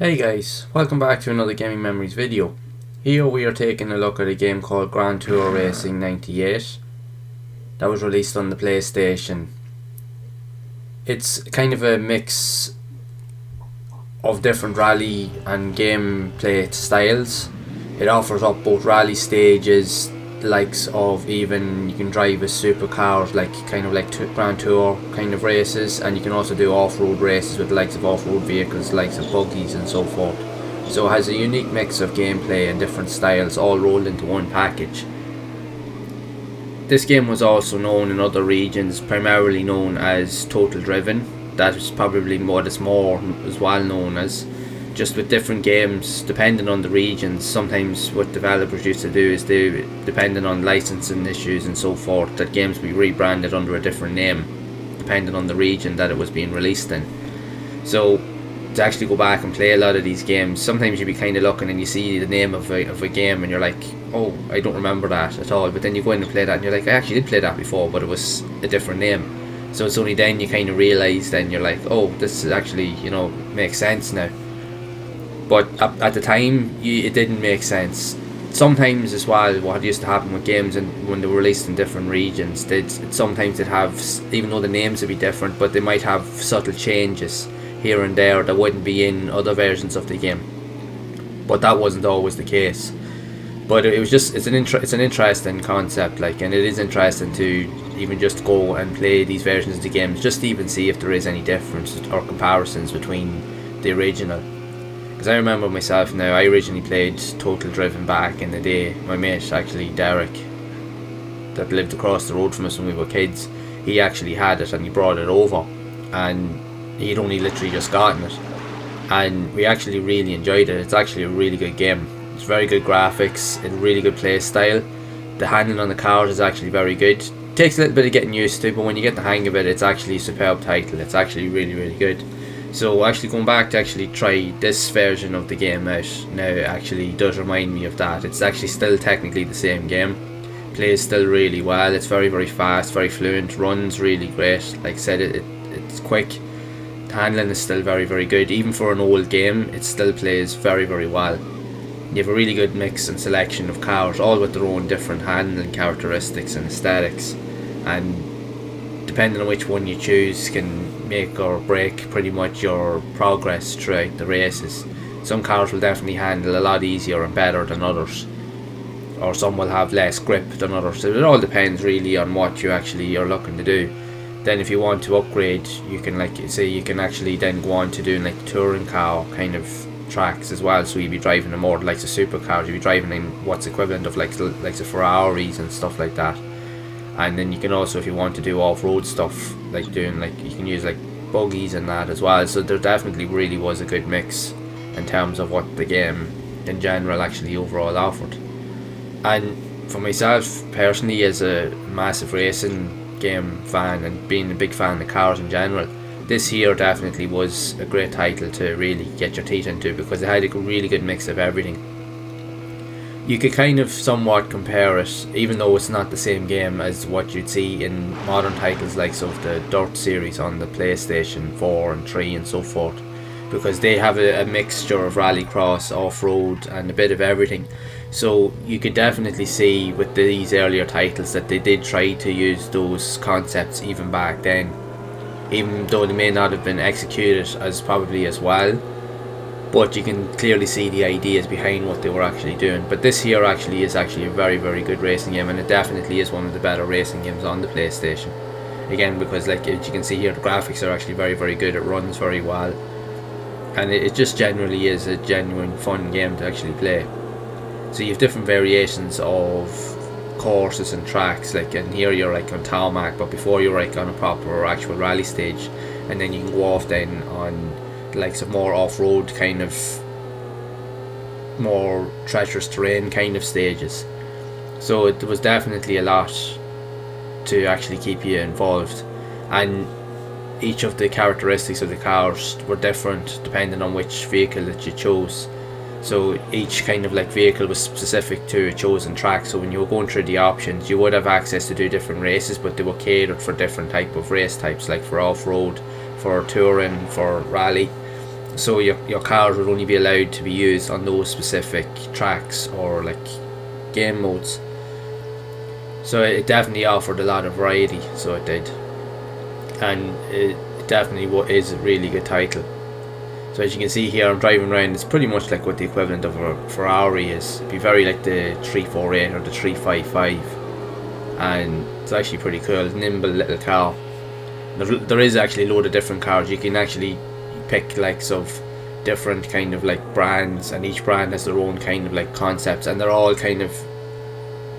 Hey guys, welcome back to another Gaming Memories video. Here we are taking a look at a game called Grand Tour Racing 98 that was released on the PlayStation. It's kind of a mix of different rally and gameplay styles. It offers up both rally stages, the likes of even you can drive a supercar, like kind of like Grand Tour kind of races, and you can also do off-road races with the likes of off-road vehicles, likes of buggies and so forth. So it has a unique mix of gameplay and different styles all rolled into one package. This game was also known in other regions, primarily known as Total Driven. That is probably what it's more as well known as. Just with different games, depending on the regions, sometimes what developers used to do is depending on licensing issues and so forth, that games be rebranded under a different name, depending on the region that it was being released in. So to actually go back and play a lot of these games, sometimes you'd be kind of looking and you see the name of a game and you're like, oh, I don't remember that at all. But then you go in and play that and you're like, I actually did play that before, but it was a different name. So it's only then you kind of realise, then you're like, oh, this is actually, makes sense now. But at the time, it didn't make sense. Sometimes as well, what used to happen with games and when they were released in different regions, sometimes they'd have, even though the names would be different, but they might have subtle changes here and there that wouldn't be in other versions of the game. But that wasn't always the case. But it was just, it's an interesting concept, and it is interesting to even just go and play these versions of the games, just to even see if there is any difference or comparisons between the original. Because I remember myself now, I originally played Total Driven back in the day. My mate, actually, Derek, that lived across the road from us when we were kids, he actually had it and he brought it over. And he'd only literally just gotten it. And we actually really enjoyed it. It's actually a really good game. It's very good graphics, a really good play style. The handling on the cars is actually very good. It takes a little bit of getting used to, but when you get the hang of it, it's actually a superb title. It's actually really, really good. So actually going back to actually try this version of the game out now actually does remind me of that. It's actually still technically the same game. Plays still really well. It's very, very fast, very fluent, runs really great. Like I said, it's quick. The handling is still very, very good. Even for an old game, it still plays very, very well. You have a really good mix and selection of cars, all with their own different handling characteristics and aesthetics. And depending on which one you choose can make or break pretty much your progress throughout the races. Some cars will definitely handle a lot easier and better than others, or some will have less grip than others. So it all depends really on what you actually are looking to do. Then if you want to upgrade, you can you can actually then go on to doing like touring car kind of tracks as well. So you'd be driving them more like the supercars, you'd be driving in what's equivalent of like the Ferraris and stuff like that. And then you can also, if you want to do off-road stuff, you can use like buggies and that as well. So there definitely really was a good mix in terms of what the game in general actually overall offered. And for myself personally, as a massive racing game fan and being a big fan of cars in general, this here definitely was a great title to really get your teeth into, because it had a really good mix of everything. You could kind of somewhat compare it, even though it's not the same game as what you'd see in modern titles like the Dirt series on the PlayStation 4 and 3 and so forth, because they have a mixture of rallycross, off-road and a bit of everything. So you could definitely see with these earlier titles that they did try to use those concepts even back then, even though they may not have been executed as probably as well. But you can clearly see the ideas behind what they were actually doing. But this here actually is a very, very good racing game, and it definitely is one of the better racing games on the PlayStation. Again, because as you can see here, the graphics are actually very, very good. It runs very well, and it just generally is a genuine fun game to actually play. So you have different variations of courses and tracks, and here you're on tarmac, but before you're on a proper or actual rally stage, and then you can go off then on some more off-road kind of more treacherous terrain kind of stages. So it was definitely a lot to actually keep you involved, and each of the characteristics of the cars were different depending on which vehicle that you chose. So each kind of vehicle was specific to a chosen track. So when you were going through the options, you would have access to do different races, but they were catered for different type of race types, like for off-road, for touring, for rally. so your cars would only be allowed to be used on those specific tracks or like game modes. So it definitely offered a lot of variety, so it did, and it definitely is a really good title. So as you can see here, I'm driving around. It's pretty much like what the equivalent of a Ferrari is. It'd be very like the 348 or the 355, and it's actually pretty cool. Nimble little car. There is actually a load of different cars. You can actually pick likes of different kind of like brands, and each brand has their own kind of like concepts, and they're all kind of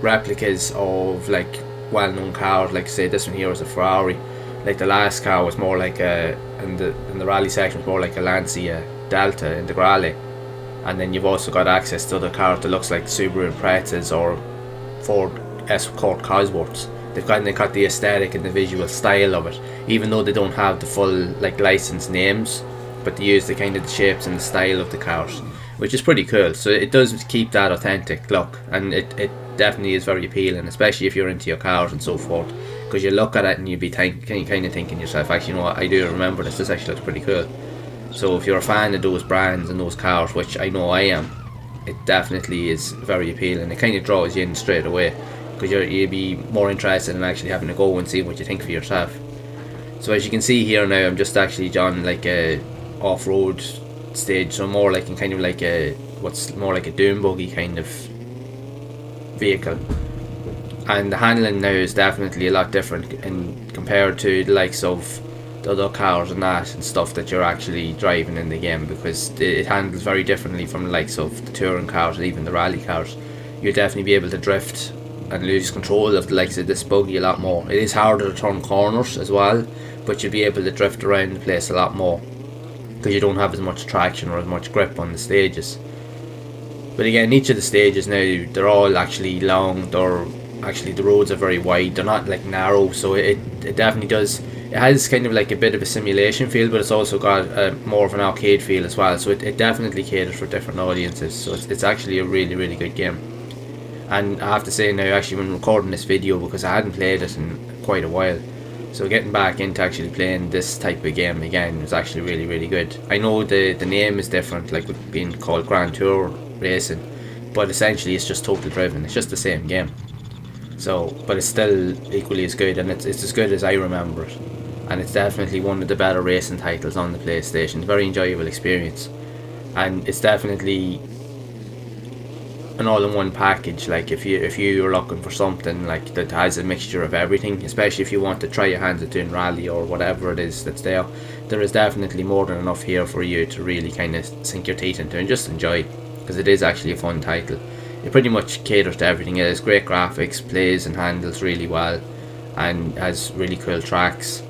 replicas of like well-known cars. Like say this one here is a Ferrari. Like the last car was more like a, in the rally section was more like a Lancia Delta Integrale, and then you've also got access to other cars that looks like Subaru Imprezas or Ford Escort Cosworths. They've got the aesthetic and the visual style of it, even though they don't have the full like licensed names, but they use the kind of the shapes and the style of the cars, which is pretty cool. So it does keep that authentic look, and it definitely is very appealing, especially if you're into your cars and so forth, because you look at it and you'd be kind of thinking yourself, actually, you know what, I do remember this. This actually looks pretty cool. So if you're a fan of those brands and those cars, which I know I am, it definitely is very appealing. It kind of draws you in straight away, because you'd be more interested in actually having a go and see what you think for yourself. So as you can see here now, I'm just actually on like a off-road stage, so more like in kind of like a, what's more like a dune buggy kind of vehicle, and the handling now is definitely a lot different in compared to the likes of the other cars and that and stuff that you're actually driving in the game, because it handles very differently from the likes of the touring cars and even the rally cars. You'll definitely be able to drift and lose control of the likes of this buggy a lot more. It is harder to turn corners as well, but you'll be able to drift around the place a lot more because you don't have as much traction or as much grip on the stages. But again, each of the stages now, they're all actually long. They're actually, the roads are very wide. They're not like narrow, so it definitely does. It has kind of like a bit of a simulation feel, but it's also got more of an arcade feel as well. So it definitely caters for different audiences. So it's actually a really, really good game. And I have to say now, actually, when recording this video, because I hadn't played it in quite a while, so getting back into actually playing this type of game again was actually really, really good. I know the name is different, like with being called Grand Tour Racing, but essentially it's just Total Driven. It's just the same game. So, but it's still equally as good, and it's as good as I remember it. And it's definitely one of the better racing titles on the PlayStation. Very enjoyable experience, and it's definitely an all-in-one package. Like if you're looking for something like that has a mixture of everything, especially if you want to try your hands at doing rally or whatever it is that's there is definitely more than enough here for you to really kind of sink your teeth into and just enjoy, because it is actually a fun title. It pretty much caters to everything. It has great graphics, plays and handles really well, and has really cool tracks,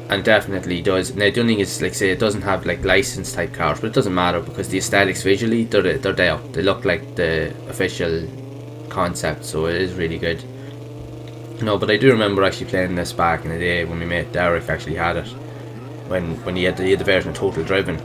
and definitely does. Now the only thing is, like say, it doesn't have like licensed type cars, but it doesn't matter because the aesthetics visually, they're there. They look like the official concept, so it is really good. No, but I do remember actually playing this back in the day when my mate Derek actually had it, when he had the version of Total Driven,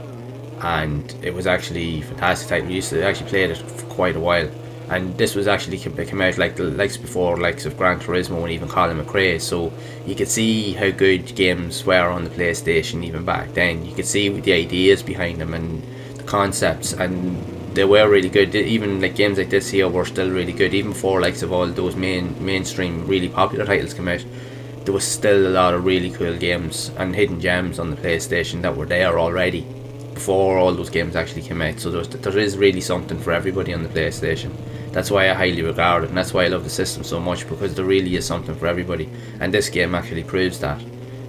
and it was actually a fantastic title. We used to actually played it for quite a while, and this was actually came out like the likes before likes of Gran Turismo and even Colin McRae, so you could see how good games were on the PlayStation even back then. You could see the ideas behind them and the concepts, and they were really good. Even like games like this here were still really good, even before likes of all those mainstream really popular titles came out. There was still a lot of really cool games and hidden gems on the PlayStation that were there already before all those games actually came out. So there is really something for everybody on the PlayStation. That's why I highly regard it, and that's why I love the system so much, because there really is something for everybody, and this game actually proves that.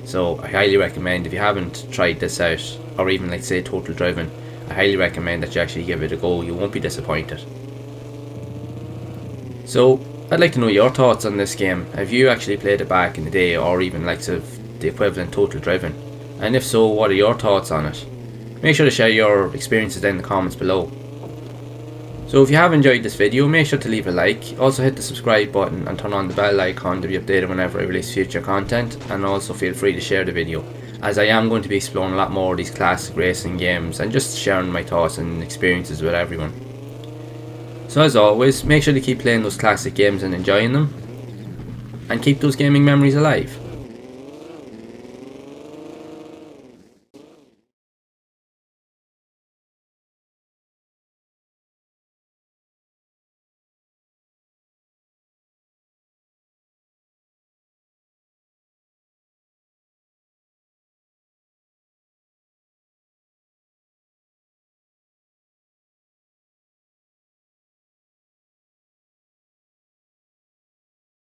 So I highly recommend, if you haven't tried this out, or even like say Total Driven, I highly recommend that you actually give it a go. You won't be disappointed. So I'd like to know your thoughts on this game. Have you actually played it back in the day, or even likes of the equivalent Total Driven? And if so, what are your thoughts on it? Make sure to share your experiences in the comments below. So if you have enjoyed this video, make sure to leave a like. Also hit the subscribe button and turn on the bell icon to be updated whenever I release future content, and also feel free to share the video, as I am going to be exploring a lot more of these classic racing games and just sharing my thoughts and experiences with everyone. So as always, make sure to keep playing those classic games and enjoying them, and keep those gaming memories alive.